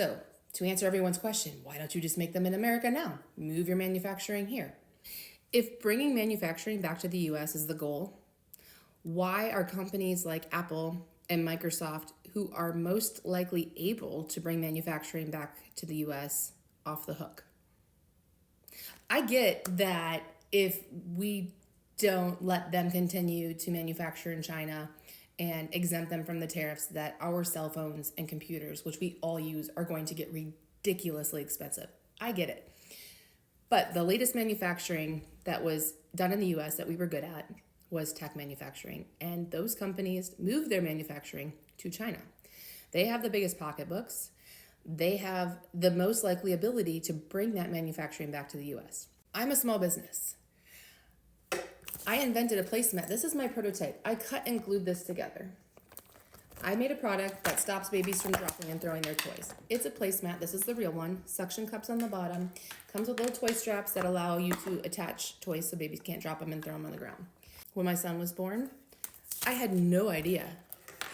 So, to answer everyone's question, why don't you just make them in America now? Move your manufacturing here. If bringing manufacturing back to the US is the goal, why are companies like Apple and Microsoft, who are most likely able to bring manufacturing back to the US, off the hook? I get that if we don't let them continue to manufacture in China and exempt them from the tariffs, that our cell phones and computers, which we all use, are going to get ridiculously expensive. I get it. But the latest manufacturing that was done in the US that we were good at was tech manufacturing. And those companies moved their manufacturing to China. They have the biggest pocketbooks. They have the most likely ability to bring that manufacturing back to the US. I'm a small business. I invented a placemat. This is my prototype. I cut and glued this together. I made a product that stops babies from dropping and throwing their toys. It's a placemat. This is the real one. Suction cups on the bottom. Comes with little toy straps that allow you to attach toys so babies can't drop them and throw them on the ground. When my son was born, I had no idea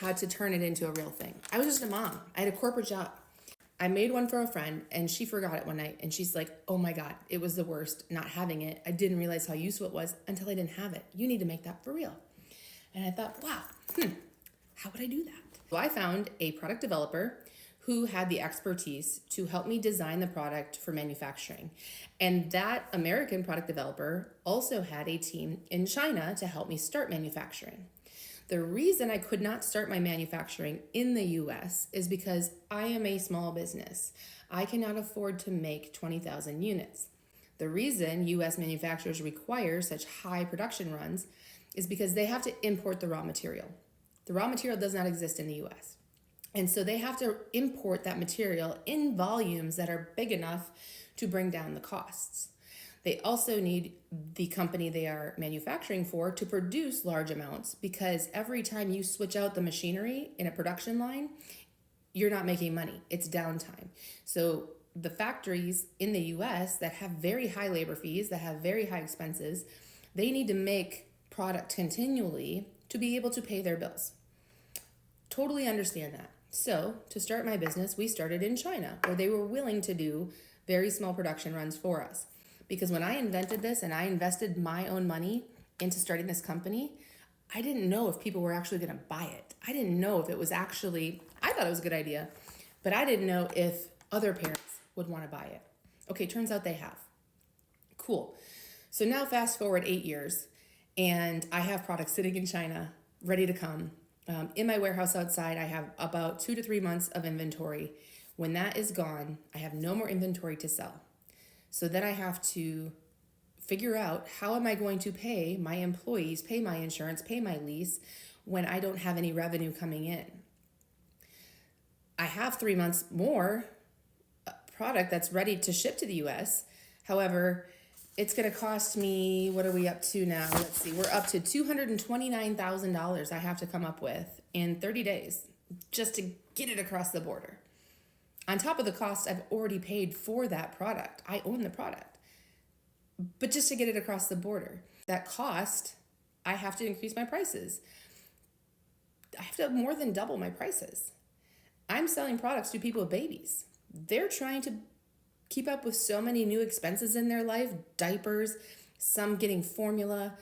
how to turn it into a real thing. I was just a mom. I had a corporate job. I made one for a friend and she forgot it one night and she's like, oh my God, it was the worst not having it. I didn't realize how useful it was until I didn't have it. You need to make that for real. And I thought, wow, how would I do that? So I found a product developer who had the expertise to help me design the product for manufacturing. And that American product developer also had a team in China to help me start manufacturing. The reason I could not start my manufacturing in the US is because I am a small business. I cannot afford to make 20,000 units. The reason US manufacturers require such high production runs is because they have to import the raw material. The raw material does not exist in the US. And so they have to import that material in volumes that are big enough to bring down the costs. They also need the company they are manufacturing for to produce large amounts, because every time you switch out the machinery in a production line, you're not making money. It's downtime. So the factories in the US that have very high labor fees, that have very high expenses, they need to make product continually to be able to pay their bills. Totally understand that. So to start my business, we started in China, where they were willing to do very small production runs for us. Because when I invented this and I invested my own money into starting this company, I didn't know if people were actually going to buy it. I didn't know if it was actually, I thought it was a good idea, but I didn't know if other parents would want to buy it. Okay, turns out they have. Cool. So now fast forward 8 years, and I have products sitting in China ready to come. In my warehouse outside, I have about 2 to 3 months of inventory. When that is gone, I have no more inventory to sell. So then I have to figure out, how am I going to pay my employees, pay my insurance, pay my lease when I don't have any revenue coming in? I have 3 months more product that's ready to ship to the US. However, it's going to cost me, what are we up to now? Let's see, we're up to $229,000 I have to come up with in 30 days just to get it across the border. On top of the cost I've already paid for that product. I own the product. But just to get it across the border, that cost, I have to increase my prices. I have to more than double my prices. I'm selling products to people with babies. They're trying to keep up with so many new expenses in their life, diapers, some getting formula,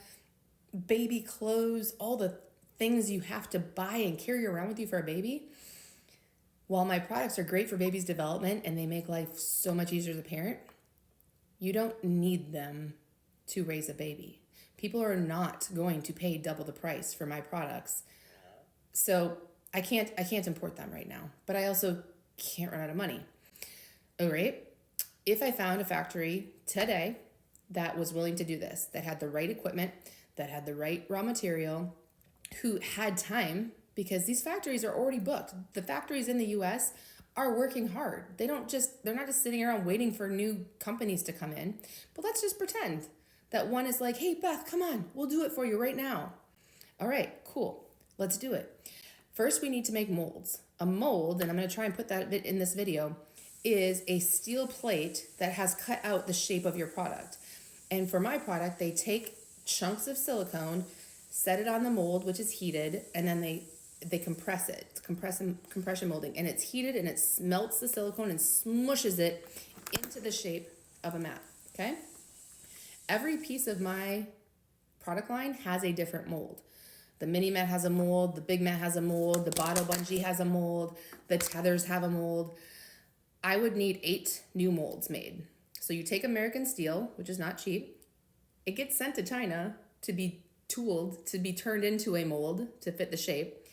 baby clothes, all the things you have to buy and carry around with you for a baby. While my products are great for baby's development and they make life so much easier as a parent, you don't need them to raise a baby. People are not going to pay double the price for my products. So I can't import them right now, but I also can't run out of money. All right. If I found a factory today that was willing to do this, that had the right equipment, that had the right raw material, who had time, because these factories are already booked. The factories in the US are working hard. They're not just sitting around waiting for new companies to come in. But let's just pretend that one is like, hey, Beth, come on, we'll do it for you right now. All right, cool. Let's do it. First, we need to make molds. A mold, and I'm going to try and put that in this video, is a steel plate that has cut out the shape of your product. And for my product, they take chunks of silicone, set it on the mold, which is heated, and then they compress it. It's compression molding, and it's heated and it melts the silicone and smushes it into the shape of a mat. Okay. Every piece of my product line has a different mold. The mini mat has a mold, the big mat has a mold, the bottle bungee has a mold, the tethers have a mold. I would need 8 new molds made. So you take American steel, which is not cheap. It gets sent to China to be tooled, to be turned into a mold to fit the shape,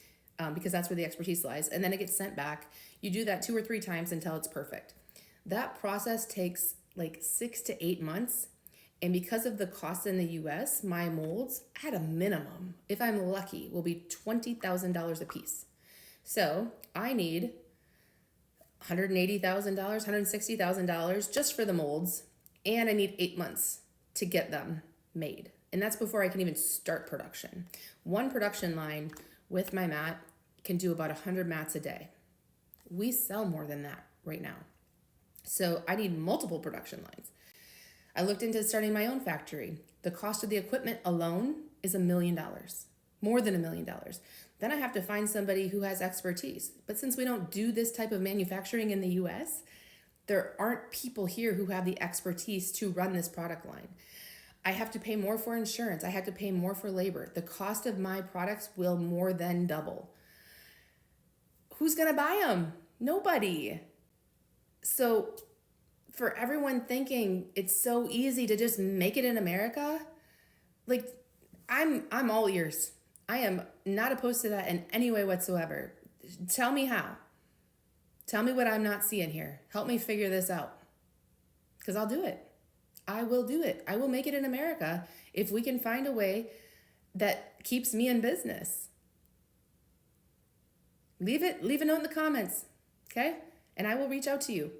because that's where the expertise lies. And then it gets sent back. You do that 2 or 3 times until it's perfect. That process takes like 6 to 8 months. And because of the cost in the US, my molds at a minimum, if I'm lucky, will be $20,000 a piece. So I need $180,000, $160,000 just for the molds. And I need 8 months to get them made. And that's before I can even start production. One production line with my mat can do about 100 mats a day. We sell more than that right now. So I need multiple production lines. I looked into starting my own factory. The cost of the equipment alone is $1 million, more than $1 million. Then I have to find somebody who has expertise. But since we don't do this type of manufacturing in the US, there aren't people here who have the expertise to run this product line. I have to pay more for insurance. I have to pay more for labor. The cost of my products will more than double. Who's gonna buy them? Nobody. So for everyone thinking it's so easy to just make it in America, like I'm all ears. I am not opposed to that in any way whatsoever. Tell me how. Tell me what I'm not seeing here. Help me figure this out. Because I'll do it. I will do it. I will make it in America if we can find a way that keeps me in business. Leave a note in the comments, okay? And I will reach out to you.